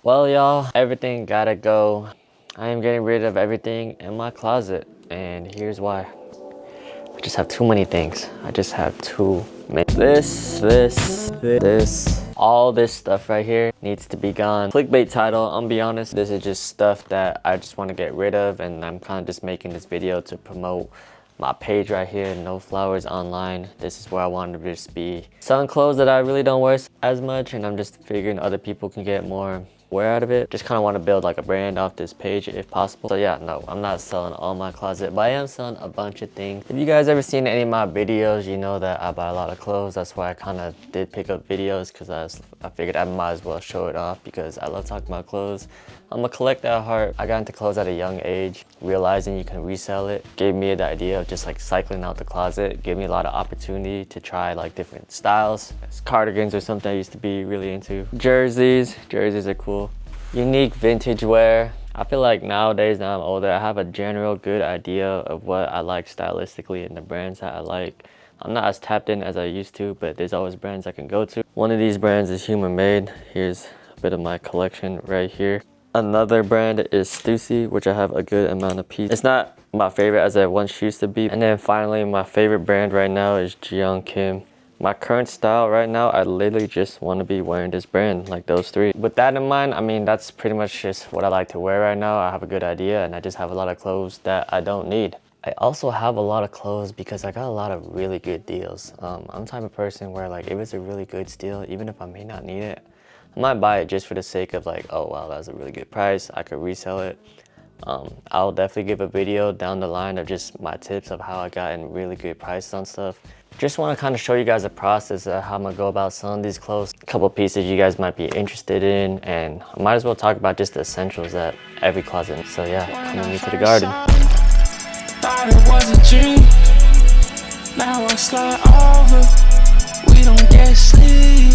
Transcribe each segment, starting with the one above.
Well, y'all, everything gotta go. I am getting rid of everything in my closet, and here's why. I just have too many things. I just have too many. This, all this stuff right here needs to be gone. Clickbait title, I'm be honest, this is just stuff that I just want to get rid of, and I'm kind of just making this video to promote my page right here, No Flowers Online. This is where I want to just be selling clothes that I really don't wear as much, and I'm just figuring other people can get more wear out of it. Just kind of want to build like a brand off this page if possible. So yeah, no, I'm not selling all my closet, but I am selling a bunch of things. If you guys ever seen any of my videos, you know that I buy a lot of clothes. That's why I kind of did pick up videos, because I figured I might as well show it off because I love talking about clothes. I'm a collector at heart. I got into clothes at a young age. Realizing you can resell it gave me the idea of just like cycling out the closet. Gave me a lot of opportunity to try like different styles. Cardigans are something I used to be really into. Jerseys are cool. Unique vintage wear. I feel like nowadays, now I'm older, I have a general good idea of what I like stylistically and the brands that I like. I'm not as tapped in as I used to, but there's always brands I can go to. One of these brands is Human Made. Here's a bit of my collection right here. Another brand is Stussy, which I have a good amount of pieces. It's not my favorite as it once used to be. And then finally, my favorite brand right now is Jeon Kim. My current style right now, I literally just want to be wearing this brand, like those three. With that in mind, I mean, that's pretty much just what I like to wear right now. I have a good idea, and I just have a lot of clothes that I don't need. I also have a lot of clothes because I got a lot of really good deals. I'm the type of person where like, if it's a really good steal, even if I may not need it, I might buy it just for the sake of like, oh wow, that's a really good price. I could resell it. I'll definitely give a video down the line of just my tips of how I got in really good prices on stuff. Just want to kind of show you guys a process of how I'm gonna go about selling these clothes. A couple pieces you guys might be interested in, and I might as well talk about just the essentials that every closet. So yeah, come with me to the garden. Thought it was a dream. Now I slide over. We don't get sleep.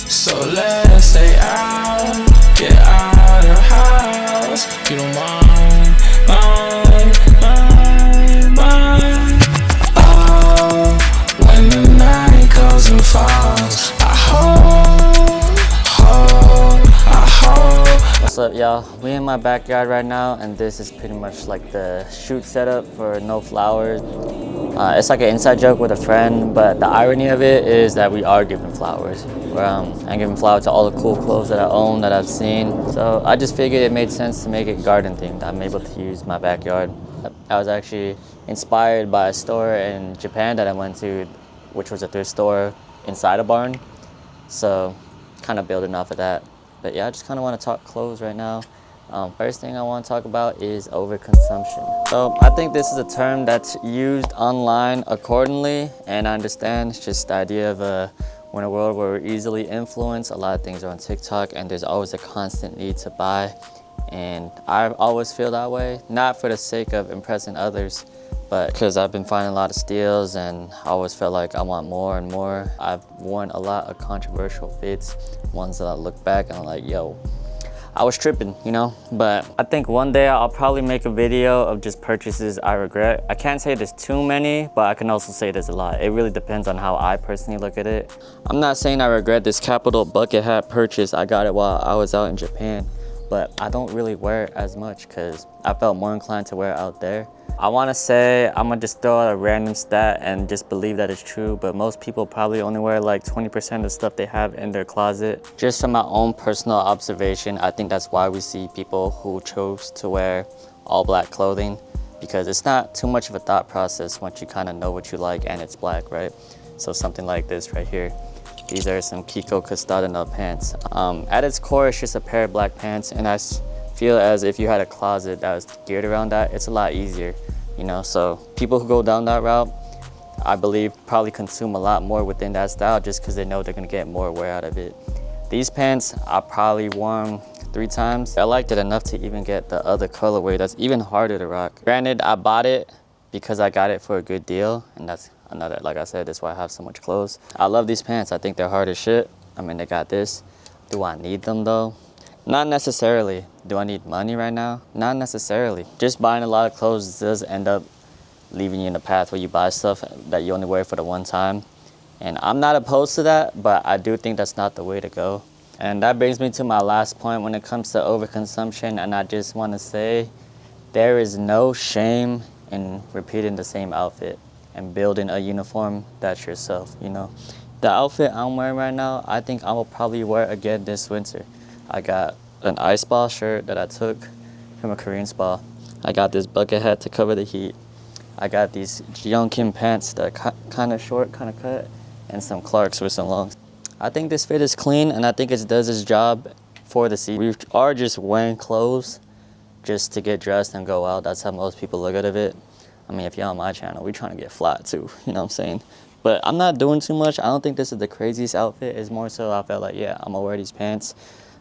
So let's stay out. Get out of the house. You don't mind. Oh, when the night goes and falls, I hope. What's up, y'all? We in my backyard right now, and this is pretty much like the shoot setup for No Flowers. It's like an inside joke with a friend, but the irony of it is that we are giving flowers. I'm giving flowers to all the cool clothes that I own, that I've seen. So I just figured it made sense to make it garden themed. I'm able to use my backyard. I was actually inspired by a store in Japan that I went to, which was a thrift store inside a barn. So kind of building off of that. But yeah, I just kind of want to talk clothes right now. First thing I want to talk about is overconsumption. So I think this is a term that's used online accordingly, and I understand it's just the idea of we're in a world where we're easily influenced. A lot of things are on TikTok, and there's always a constant need to buy. And I always feel that way, not for the sake of impressing others, but because I've been finding a lot of steals, and I always felt like I want more and more. I've worn a lot of controversial fits, ones that I look back and I'm like, yo, I was tripping, you know? But I think one day I'll probably make a video of just purchases I regret. I can't say there's too many, but I can also say there's a lot. It really depends on how I personally look at it. I'm not saying I regret this Capital bucket hat purchase. I got it while I was out in Japan, but I don't really wear it as much because I felt more inclined to wear it out there. I want to say, I'm gonna just throw out a random stat and just believe that it's true, but most people probably only wear like 20% of the stuff they have in their closet. Just from my own personal observation, I think that's why we see people who chose to wear all black clothing, because it's not too much of a thought process once you kind of know what you like and it's black, right? So something like this right here. These are some Kiko Costadino pants. At its core, it's just a pair of black pants, and I feel as if you had a closet that was geared around that, it's a lot easier, you know? So people who go down that route, I believe, probably consume a lot more within that style just because they know they're gonna get more wear out of it. These pants, I probably worn 3 times. I liked it enough to even get the other colorway that's even harder to rock. Granted, I bought it because I got it for a good deal, and that's another, like I said, that's why I have so much clothes. I love these pants. I think they're hard as shit. I mean, they got this. Do I need them though? Not necessarily. Do I need money right now? Not necessarily. Just buying a lot of clothes does end up leaving you in a path where you buy stuff that you only wear for the one time. And I'm not opposed to that, but I do think that's not the way to go. And that brings me to my last point when it comes to overconsumption, and I just want to say there is no shame in repeating the same outfit and building a uniform that's yourself, you know. The outfit I'm wearing right now, I think I will probably wear again this winter. I got an ice spa shirt that I took from a Korean spa. I got this bucket hat to cover the heat. I got these Jeong Kim pants that are kind of short, kind of cut, and some Clarks with some longs. I think this fit is clean, and I think it does its job for the season. We are just wearing clothes just to get dressed and go out. That's how most people look at it. I mean, if you're on my channel, we're trying to get flat too, you know what I'm saying? But I'm not doing too much. I don't think this is the craziest outfit. It's more so I felt like, yeah, I'm gonna wear these pants.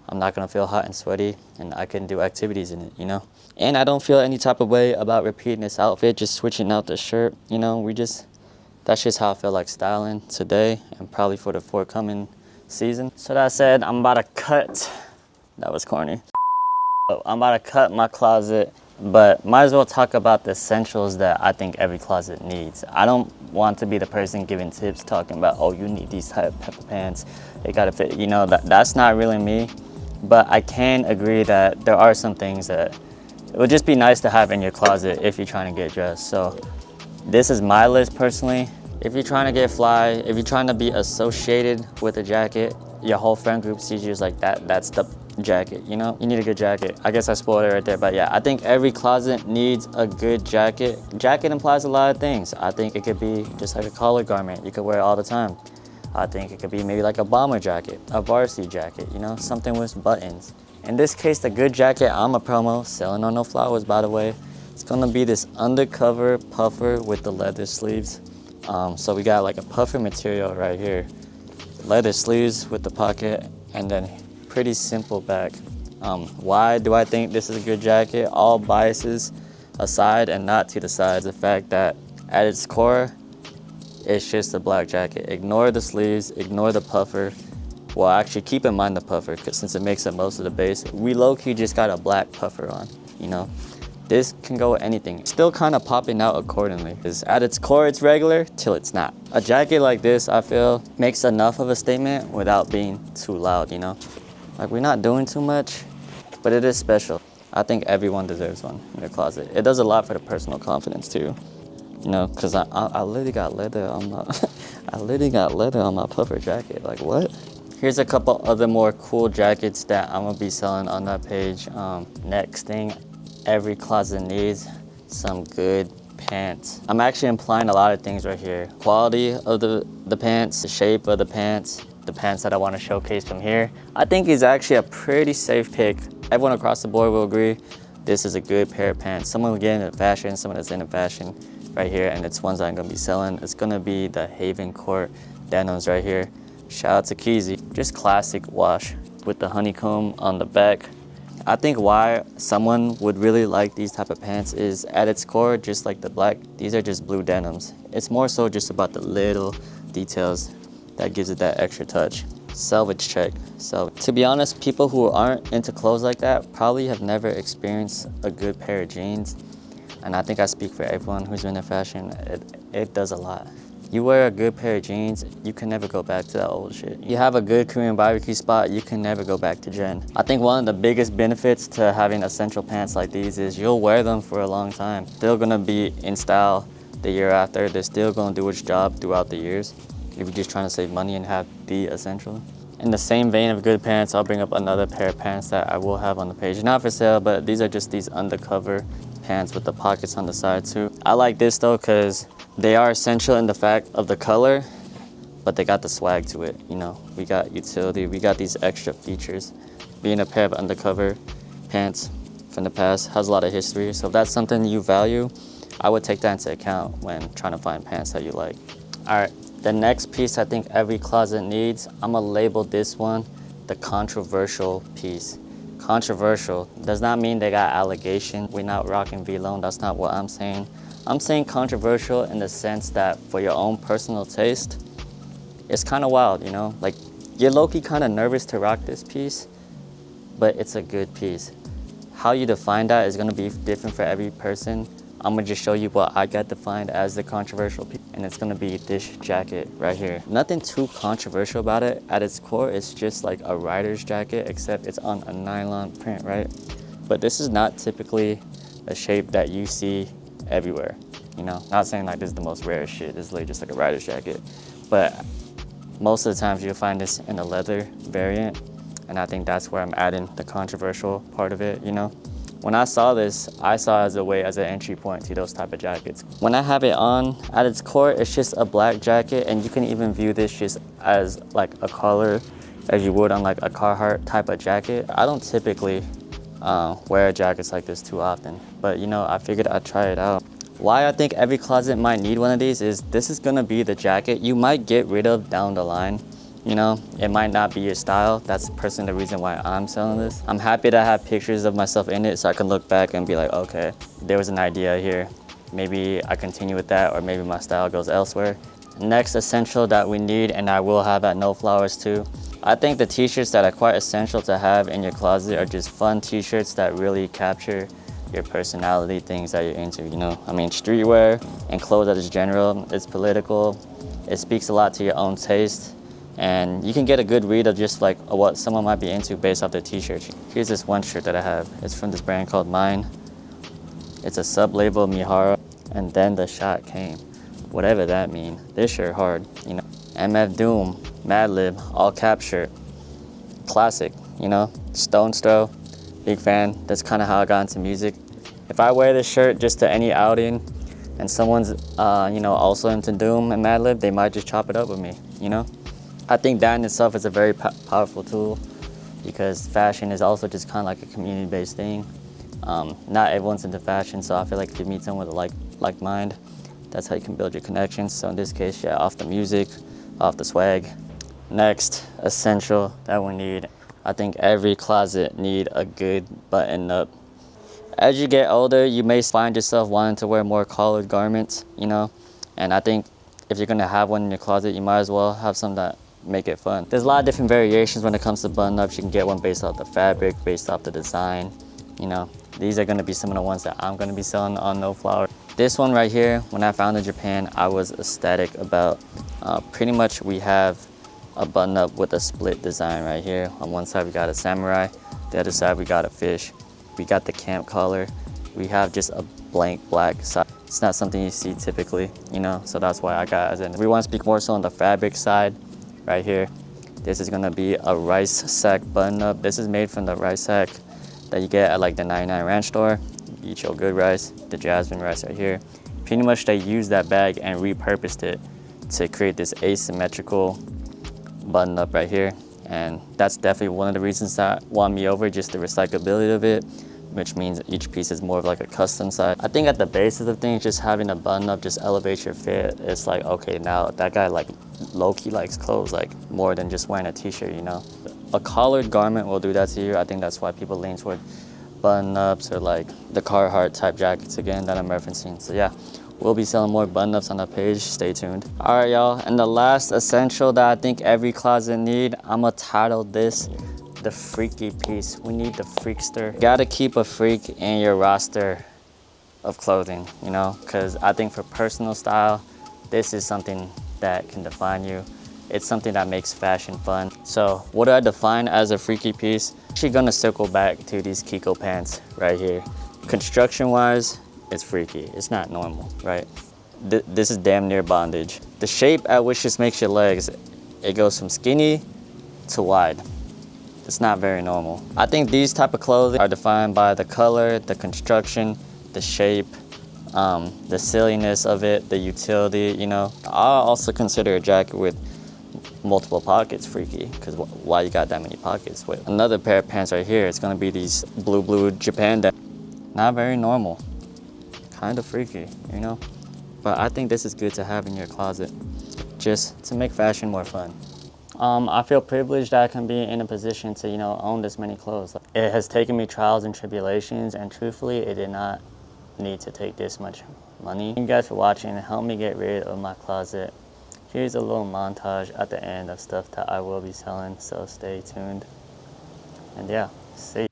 I'm not gonna feel hot and sweaty, and I can do activities in it, you know? And I don't feel any type of way about repeating this outfit, just switching out the shirt, you know? That's just how I feel like styling today and probably for the forthcoming season. So that said, I'm about to cut. That was corny. I'm about to cut my closet, but might as well talk about the essentials that I think every closet needs. I don't want to be the person giving tips talking about, oh, you need these type of pants. They gotta fit, you know, that's not really me. But I can agree that there are some things that it would just be nice to have in your closet if you're trying to get dressed. So this is my list personally. If you're trying to get fly, if you're trying to be associated with a jacket, your whole friend group sees you as like that's the jacket, you know? You need a good jacket. I guess I spoiled it right there, but yeah, I think every closet needs a good jacket. Jacket implies a lot of things. I think it could be just like a collar garment. You could wear it all the time. I think it could be maybe like a bomber jacket, a varsity jacket, you know, something with buttons. In this case, the good jacket I'm a promo, selling on noflowers, by the way. It's gonna be this undercover puffer with the leather sleeves. So we got like a puffer material right here. Leather sleeves with the pocket, and then pretty simple back. Why do I think this is a good jacket? All biases aside and not to the sides. The fact that at its core, it's just a black jacket. Ignore the sleeves, ignore the puffer. Well, actually keep in mind the puffer, because since it makes up most of the base, we low-key just got a black puffer on, you know? This can go with anything. Still kind of popping out accordingly. Because at its core, it's regular till it's not. A jacket like this, I feel, makes enough of a statement without being too loud, you know? Like, we're not doing too much, but it is special. I think everyone deserves one in their closet. It does a lot for the personal confidence too. You know, because I literally got leather on my, I literally got leather on my puffer jacket. Like, what? Here's a couple other more cool jackets that I'm gonna be selling on that page. Next thing, every closet needs some good pants. I'm actually implying a lot of things right here. Quality of the pants, the shape of the pants that I want to showcase from here. I think is actually a pretty safe pick. Everyone across the board will agree this is a good pair of pants. Someone will get into fashion, someone that's into fashion right here, and it's ones I'm gonna be selling. It's gonna be the Haven Court denims right here. Shout out to Keezy. Just classic wash with the honeycomb on the back. I think why someone would really like these type of pants is at its core, just like the black, these are just blue denims. It's more so just about the little details that gives it that extra touch. Salvage check. So to be honest, people who aren't into clothes like that probably have never experienced a good pair of jeans. And I think I speak for everyone who's into fashion. It does a lot. You wear a good pair of jeans, you can never go back to that old shit. You have a good Korean barbecue spot, you can never go back to Jen. I think one of the biggest benefits to having essential pants like these is you'll wear them for a long time. Still gonna be in style the year after. They're still gonna do its job throughout the years if you're just trying to save money and have the essential. In the same vein of good pants, I'll bring up another pair of pants that I will have on the page. Not for sale, but these are just these undercover pants with the pockets on the side too. I like this though because they are essential in the fact of the color, but they got the swag to it, you know. We got utility, we got these extra features. Being a pair of undercover pants from the past has a lot of history, so if that's something you value, I would take that into account when trying to find pants that you like. All right, the next piece I think every closet needs, I'm gonna label this one the controversial piece. Controversial does not mean they got allegation. We're not rocking V-Lone, that's not what I'm saying. I'm saying controversial in the sense that for your own personal taste, it's kind of wild, you know? Like, you're low-key kind of nervous to rock this piece, but it's a good piece. How you define that is gonna be different for every person, I'm gonna just show you what I got defined as the controversial piece, and it's gonna be this jacket right here. Nothing too controversial about it. At its core, it's just like a rider's jacket, except it's on a nylon print, right? But this is not typically a shape that you see everywhere, you know? Not saying like this is the most rare shit, it's literally just like a rider's jacket. But most of the times you'll find this in a leather variant, and I think that's where I'm adding the controversial part of it, you know? When I saw this, I saw it as an entry point to those type of jackets. When I have it on, at its core, it's just a black jacket, and you can even view this just as like a color as you would on like a Carhartt type of jacket. I don't typically wear jackets like this too often, but you know, I figured I'd try it out. Why I think every closet might need one of these is this is gonna be the jacket you might get rid of down the line. You know, it might not be your style. That's personally the reason why I'm selling this. I'm happy to have pictures of myself in it so I can look back and be like, okay, there was an idea here. Maybe I continue with that, or maybe my style goes elsewhere. Next essential that we need, and I will have at No Flowers too, I think the t-shirts that are quite essential to have in your closet are just fun t-shirts that really capture your personality, things that you're into, you know? I mean, streetwear and clothes that is general, it's political, it speaks a lot to your own taste, and you can get a good read of just like what someone might be into based off their t-shirt. Here's this one shirt that I have. It's from this brand called Mine. It's a sub-label Mihara, and then the shot came. Whatever that mean. This shirt hard, you know? MF Doom, Madlib, all cap shirt. Classic, you know? Stone's Throw, big fan. That's kind of how I got into music. If I wear this shirt just to any outing and someone's, you know, also into Doom and Madlib, they might just chop it up with me, you know? I think that in itself is a very powerful tool, because fashion is also just kind of like a community-based thing. Not everyone's into fashion, so I feel like if you meet someone with a like mind, that's how you can build your connections. So in this case, yeah, off the music, off the swag. Next essential that we need, I think every closet need a good button-up. As you get older, you may find yourself wanting to wear more collared garments, you know, and I think if you're gonna have one in your closet, you might as well have some that make it fun. There's a lot of different variations when it comes to button-ups. You can get one based off the fabric, based off the design, you know. These are gonna be some of the ones that I'm gonna be selling on No Flower. This one right here, when I found in Japan, I was ecstatic about. Pretty much we have a button-up with a split design right here. On one side we got a samurai, the other side we got a fish. We got the camp collar. We have just a blank black side. It's not something you see typically, you know, so that's why I got it. And we want to speak more so on the fabric side right here. This is gonna be a rice sack button-up. This is made from the rice sack that you get at like the 99 Ranch store. Eat your good rice, the jasmine rice right here. Pretty much they used that bag and repurposed it to create this asymmetrical button-up right here. And that's definitely one of the reasons that won me over, just the recyclability of it, which means each piece is more of like a custom size. I think at the basis of things, just having a button-up just elevates your fit. It's like, okay, now that guy like low-key likes clothes like more than just wearing a t-shirt, you know? A collared garment will do that to you. I think that's why people lean toward button-ups or like the Carhartt type jackets again that I'm referencing. So yeah, we'll be selling more button-ups on the page. Stay tuned. All right, y'all. And the last essential that I think every closet need, I'm gonna title this the freaky piece. We need the freakster. Gotta keep a freak in your roster of clothing, you know, because I think for personal style, this is something that can define you. It's something that makes fashion fun. So what do I define as a freaky piece? Actually gonna circle back to these Kiko pants right here. Construction wise, it's freaky. It's not normal, right? This is damn near bondage. The shape at which this makes your legs, it goes from skinny to wide. It's not very normal. I think these type of clothing are defined by the color, the construction, the shape, the silliness of it, the utility, you know. I also consider a jacket with multiple pockets freaky, because why you got that many pockets? With another pair of pants right here, it's gonna be these blue Japan that not very normal, kind of freaky, you know. But I think this is good to have in your closet, just to make fashion more fun. I feel privileged that I can be in a position to, you know, own this many clothes. It has taken me trials and tribulations, and truthfully, it did not need to take this much money. Thank you guys for watching and help me get rid of my closet. Here's a little montage at the end of stuff that I will be selling, so stay tuned. And yeah, see ya.